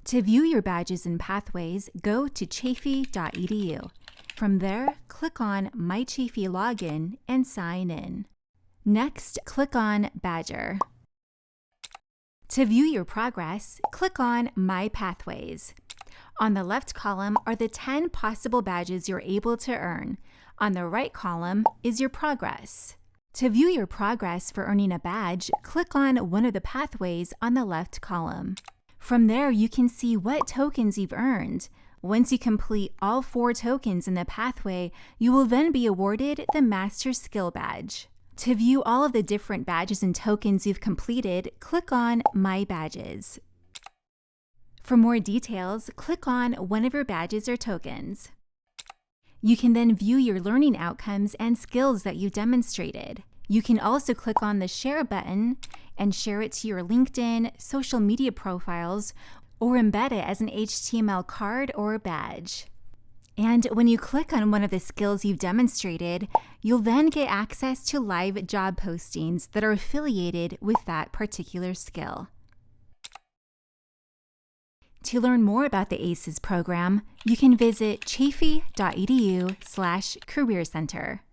To view your badges and pathways, go to chafee.edu. From there, click on My Chafee Login and sign in. Next, click on Badger. To view your progress, click on My Pathways. On the left column are the 10 possible badges you're able to earn. On the right column is your progress. To view your progress for earning a badge, click on one of the pathways on the left column. From there, you can see what tokens you've earned. Once you complete all 4 tokens in the pathway, you will then be awarded the Master Skill Badge. To view all of the different badges and tokens you've completed, click on My Badges. For more details, click on one of your badges or tokens. You can then view your learning outcomes and skills that you demonstrated. You can also click on the Share button and share it to your LinkedIn, social media profiles, or embed it as an HTML card or badge. And when you click on one of the skills you've demonstrated, you'll then get access to live job postings that are affiliated with that particular skill. To learn more about the ACES program, you can visit chafee.edu/career center.